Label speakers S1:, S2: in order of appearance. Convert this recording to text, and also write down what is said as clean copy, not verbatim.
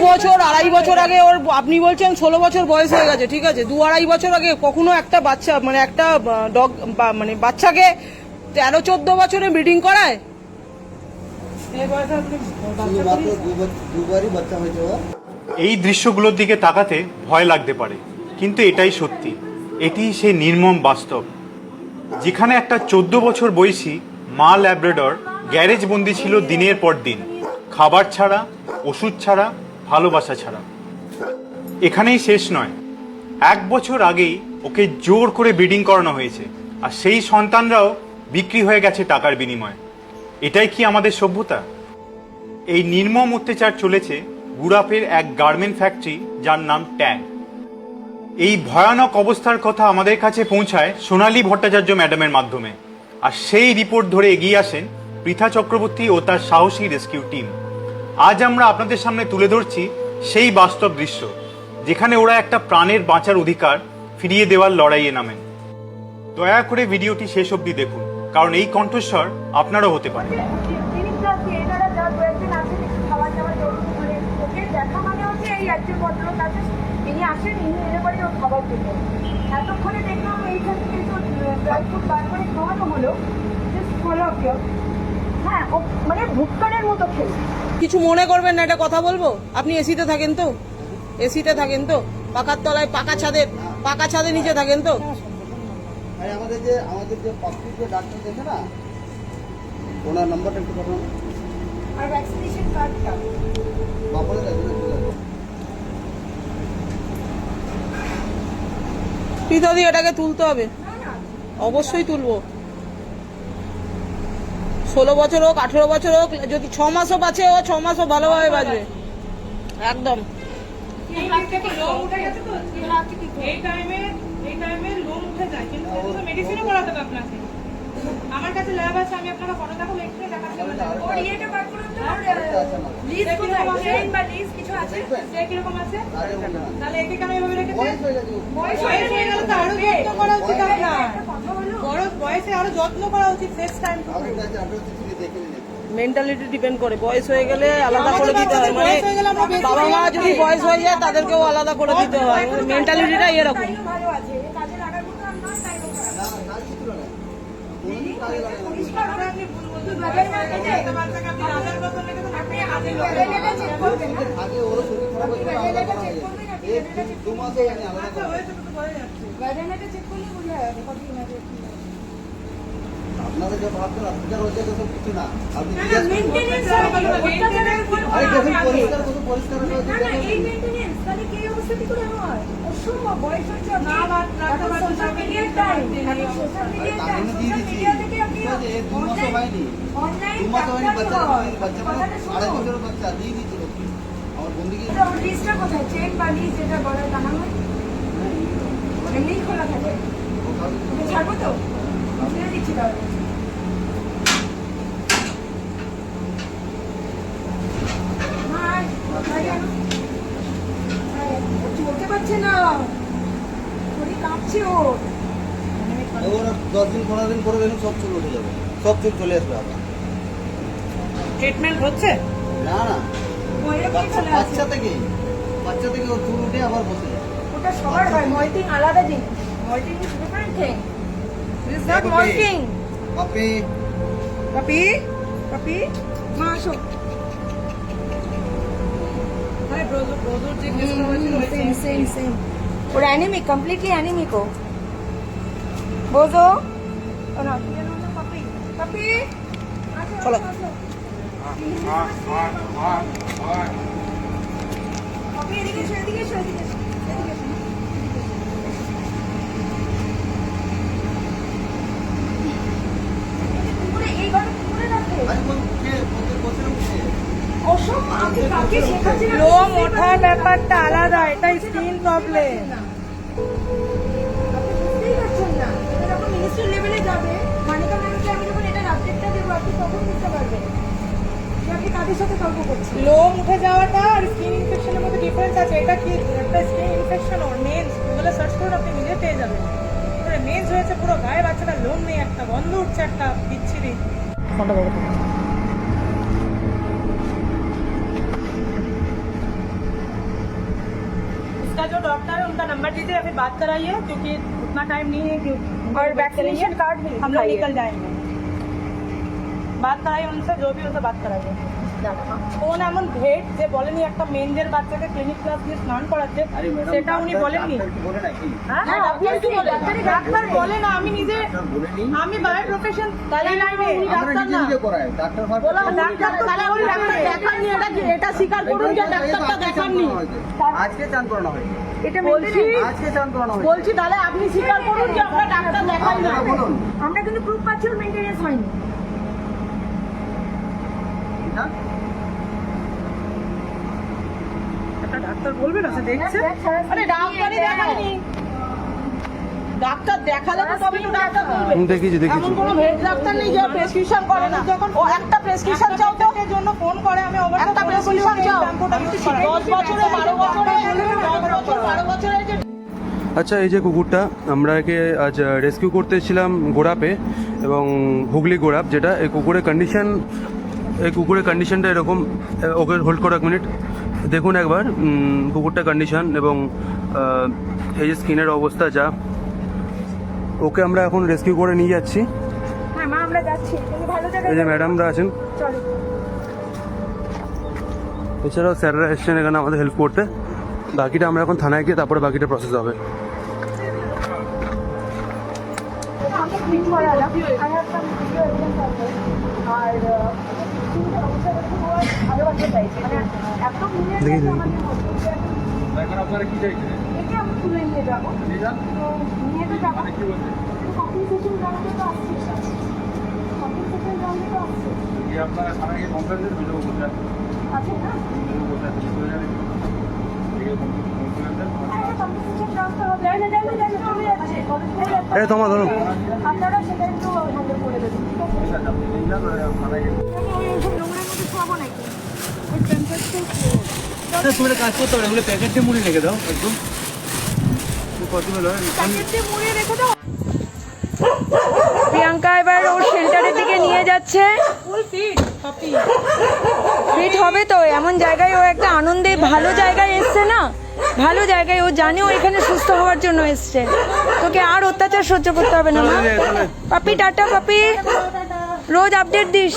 S1: বছর 2.5 বছর আগে ওর, আপনি বলছেন 16 বছর বয়স হয়ে গেছে, ঠিক আছে, 2-2.5 বছর আগে কখনো একটা বাচ্চা মানে একটা ডগ মানে বাচ্চাকে 13-14 বছরে ব্রিডিং করায়?
S2: এই দৃশ্যগুলোর দিকে তাকাতে ভয় লাগতে পারে, কিন্তু এটাই সত্যি। এটি সেই নির্মম বাস্তব, যেখানে একটা 14 বছর বয়সী মা ল্যাব্রাডর গ্যারেজ বন্দি ছিল দিনের পর দিন, খাবার ছাড়া, ওষুধ ছাড়া, ভালোবাসা ছাড়া। এখানেই শেষ নয়, 1 বছর আগেই ওকে জোর করে ব্রিডিং করানো হয়েছে, আর সেই সন্তানরাও বিক্রি হয়ে গেছে টাকার বিনিময়ে। এটাই কি আমাদের সভ্যতা? এই নির্মম অত্যাচার চলেছে গুরাপের এক গার্মেন্ট ফ্যাক্টরি, যার নাম ট্যাগ। এই ভয়ানক অবস্থার কথা আমাদের কাছে পৌঁছায় সোনালী ভট্টাচার্য ম্যাডামের মাধ্যমে, আর সেই রিপোর্ট ধরে এগিয়ে আসেন পৃথা চক্রবর্তী ও তার সাহসী রেস্কিউ টিম। আজ আমরা আপনাদের সামনে তুলে ধরছি সেই বাস্তব দৃশ্য, যেখানে ওরা একটা প্রাণের বাঁচার অধিকার ফিরিয়ে দেওয়ার লড়াইয়ে নামেন। দয়া করে ভিডিওটি শেষ অবধি দেখুন, কারণ এই কণ্ঠস্বর আপনারও হতে পারে।
S3: এতক্ষণে দেখলাম এইখান থেকে ড্রাই ফ্রুট বার করে খাওয়ানো হলো, হ্যাঁ ও মানে ভুট্টানের মতো খেয়ে।
S1: কিছু মনে করবেন না, একটা কথা বলবো। আপনি এসিতে থাকেন তো? এসিতে থাকেন তো? পাকার তলায়, পাকা ছাদে নিচে থাকেন তো?
S4: আমাদের যে পাবলিক যে ডাক্তার দেখে না, ওনার নাম্বারটা একটু পাঠান।
S3: আর ভ্যাকসিনেশন কার্ডটা
S4: বাপরে দেখবেন।
S1: পৃথাদি এটাকে তুলতে হবে, অবশ্যই তুলবো। 16 বছর হোক, 18 বছর হোক, যদি 6 মাসও বাঁচে, ও 6 মাসও ভালোভাবে বাঁচবে একদম।
S5: আমার কাছে ল্যাব আছে, আমি আপনাকে ফটো দেখাবো, এক্সরে দেখাচ্ছি।
S3: ওর ইয়েটা বার করুন তো, লিস্ট কোথায় ট্রেন বা লিস্ট কিছু আছে?
S5: সে কিরকম আছে? তাহলে একে কেন এভাবে রেখেছে?
S3: বয়স
S5: হয়ে গেলে তো আরো যত্ন করা উচিত আপনার।
S3: কথা বলো।
S5: বড় বয়সে আরো যত্ন করা উচিত, শেষ টাইম।
S1: মেন্টালিটি ডিপেন্ড করে, বয়স হয়ে গেলে আলাদা করে দিতে হয়। মানে বাবা মা যদি বয়স হয়ে যায়, তাদেরকেও আলাদা করে দিতে হয়। মেন্টালিটিটা এরকম।
S3: ভালো আছে, কাজে লাগার মতো আর নয়, তাই পরিষ্কার হবে। আপনি ভুল বলছেন, বাজার মার্কেটে
S5: আপনি রাজার কথা লেগে তো
S3: আপনি আগে ব্যালেটা চেক করবেন না? ব্যালেটা চেক করবেন, আপনি ব্যালেটা চেক করবেন।
S5: আচ্ছা হয়েছে তো বলে যাচ্ছে।
S3: ব্যালেটা চেক করলে বোঝা যাবে কতদিন আগে কি আছে।
S4: আপনাদের যে ভাবছেন আপনাদের হচ্ছে তো কিছু না, আপনি
S3: না না, মেইনটেনেন্স অত্যাচারের উপর
S4: আরে দেখুন
S3: আগে।
S4: পরিষ্কার কত পরিষ্কার হয়ে
S3: না না, এই মেইনটেনেন্স তাহলে কি অবস্থা কি করে হয়? অসম্ভব, বয়স হচ্ছে
S5: না,
S3: এখন সোশ্যাল মিডিয়ার টাইম, সোশ্যাল মিডিয়ার টাইম, সোশ্যাল মিডিয়া থেকে আপনি
S4: 2 মাস হয়নি,
S3: অনলাইন
S4: 2 মাস হয়নি, বাচ্চা
S3: কথাটা শোনো।
S4: 2.5 বছরের বাচ্চা দিয়ে দিয়েছিল আমার বন্ধুকে।
S3: ওর লিস্টটা কোথায়? চেক বা লিস্ট যেটা বলে জানানো হয় এমনিই খোলা থাকে। ওকে ছাড়বো তো, ছেড়ে দিচ্ছি তাহলে। হাই, কোথায় গেল? ও চলতে পারছে না, শরীর কাঁপছে ওর।
S4: ওরা 10 দিন 15 দিন পরে দেখুন সব চুল উঠে যাবে, সব চুল চলে আসবে আবার।
S1: ট্রিটমেন্ট হচ্ছে?
S4: না না,
S3: ও এরকমই চলে আসে।
S4: বাচ্চা থেকে ওর চুল উঠে আবার বসে যায়।
S3: ওটা সবার হয়, মল্টিং আলাদা জিনিস। Moulting is different thing. This not moulting.
S4: পাপি
S3: পাপি, পাপি, মা আসো।
S5: আরে ব্রোজোর যে কেস করেছিল
S3: সেম সেম। ওর অ্যানিমিক, কমপ্লিটলি অ্যানিমিক ও। বোঝো? ও না, কি যেন বললো? পাপি, পাপি, আসো,
S1: চলো।
S3: আসো। পাপি, এদিকে এসো, এদিকে এসো, এদিকে এসো, এদিকে এসো। পুকুরে, এই ঘরে পুকুরে রাখে।
S4: আরে কোন কে বসে উঠছে?
S3: অসম্ভব, আমি কাকে শেখাচ্ছি না।
S5: লোম ওঠার ব্যাপারটা আলাদা, এটা স্কিন প্রবলেম।
S3: আপনি বুঝতেই পারছেন না। এটা যখন মিনিস্ট্রি লেভেলে যাবে, মানিকা ম্যামকে আমি যখন এটার আপডেটটা দেবো, আপনি তখন বুঝতে পারবেন যে আপনি কাদের সাথে তর্ক করছেন।
S5: লোম উঠে যাওয়াটা আর স্কিন ইনফেকশনের মধ্যে ডিফারেন্স আছে। এটা কি একটা স্কিন ইনফেকশন ওর মেন্স, গুগলে সার্চ করুন, আপনি নিজে পেয়ে যাবেন। পুরো মেন্স হয়েছে, পুরো গায়ে বাচ্চাটা লোম নেই, একটা গন্ধ উঠছে, একটা বিচ্ছিরি।
S1: ফোনটা বাবা।
S5: उसका जो डॉक्टर है उनका नंबर दीजिए या फिर बात कराइए, क्योंकि उतना टाइम नहीं है कि
S3: और वैक्सीनेशन कार्ड भी
S5: हम लोग निकल जाएंगे। बात कराइए उनसे, जो भी उनसे बात कराइए। কোন এমন ভেট যে বলেনি একটা মেনদের বাচ্চাকে ক্লিনিক ক্লাস দিয়ে স্নান করাচ্ছে, সেটা উনি বলেননি। হ্যাঁ, ডাক্তার বলে না, আমি নিজে, আমি বাই প্রফেশন তাই লাইনে ডাক্তার না। বলা ডাক্তার তো তাহলে ওই ডাক্তার দেখাননি, এটা স্বীকার করুন যে ডাক্তারটা দেখাননি।
S4: আজকে চান করানো হয়
S3: এটা
S1: বলছি
S4: আজকে চান করানো হয়
S1: বলছি তাহলে আপনি স্বীকার করুন যে আমরা ডাক্তার দেখাই না।
S4: বলুন
S3: আমরা কিন্তু প্রুফ পাচ্ছি ওর মেইনটেনেন্স হয়নি।
S4: না
S5: একটা ডাক্তার বলবে না, সে দেখছে।
S1: আরে ডাক্তারই দেখায়নি, ডাক্তার দেখালে তো তবে তো ডাক্তার বলবে।
S6: দেখেছি
S1: এমন কোনো ভেট ডাক্তার নেই যে প্রেসক্রিপশন করে না। ও একটা প্রেসক্রিপশন চাও তো,
S5: এর জন্য ফোন করে, আমি
S1: একটা প্রেসক্রিপশন চাও 10 বছরে 12 বছরে 12 বছরে যে
S6: আচ্ছা, এই যে কুকুরটা আমরা একে আজ রেস্কিউ করতে এসেছিলাম গোড়াপে, এবং হুগলি গোড়াপ যেটা, এই কুকুরের কন্ডিশনটা এরকম। ওকে হোল্ড করো 1 মিনিট, দেখুন একবার কুকুরটা কন্ডিশন এবং এই যে স্কিনের অবস্থা যা। ওকে আমরা এখন রেস্কিউ করে নিয়ে যাচ্ছি।
S3: হ্যাঁ মা, আমরা যাচ্ছি, তুমি ভালো জায়গায়
S6: এই যে ম্যাডামরা আছেন,
S3: চলো।
S6: এছাড়াও স্যাররা এসছেন এখানে আমাদের হেল্প করতে। বাকিটা আমরা এখন থানায় গিয়ে তারপরে বাকিটা প্রসেস হবে।
S3: আমি ক্লিন করালাম, I have some video evidence আছে। আর তিনটে অবজারভেশন হওয়ার ভালোবাসা চাইছি, মানে এত মিলিয়ন
S6: দেখি, দেখি।
S3: আমাদের মধ্যে
S4: এখন আপনারা কি চাইছেন
S3: একে আমরা তুলে নিয়ে যাবো,
S4: নিয়ে যান
S3: তো নিয়ে তো যাবো।
S4: কি বলছেন
S3: কম্পেনসেশন জানাতে তো আসছে, কম্পেনসেশন জানাতে তো আসছে,
S4: কি আপনারা থানায় গিয়ে কমপ্লেন দেন, ভিডিও বসে আছে
S3: আছে না?
S4: ভিডিও বসে আছে চলে যাবেন ঠিক আছে কমপ্লেন দেন
S3: একটা কম্পেনসেশন ট্রান্সফার হবে, যাই না চলে যাচ্ছে, চলে যাচ্ছে।
S6: এই তোমার ধরো,
S3: আপনারা সেটা একটু হ্যান্ডেল করে দেবেন, ঠিক আছে?
S4: ঠিক আছে আপনি নিয়ে যান থানায় গিয়ে
S3: আমি ওই নোংরার মধ্যে শোয়াবো নাকি? ওই প্যাম্পাসটা
S6: তুমি কাজ করতে হবে, এগুলো প্যাকেট দিয়ে মুড়ি রেখে দাও একদম পসিবল হয়।
S3: প্যাকেট দিয়ে মুড়িয়ে রেখে দাও। প্রিয়াঙ্কা এবার ওর শেল্টারের দিকে নিয়ে যাচ্ছে।
S5: ফুল ফিট পাপি।
S3: ফিট হবে তো, এমন জায়গায় ও একটা আনন্দে ভালো জায়গায় এসছে না, ভালো জায়গায়। ও জানে ও এখানে সুস্থ হওয়ার জন্য এসছে, তোকে আর অত্যাচার সহ্য করতে হবে না মা। পাপি টাটা, পাপি রোজ আপডেট দিস।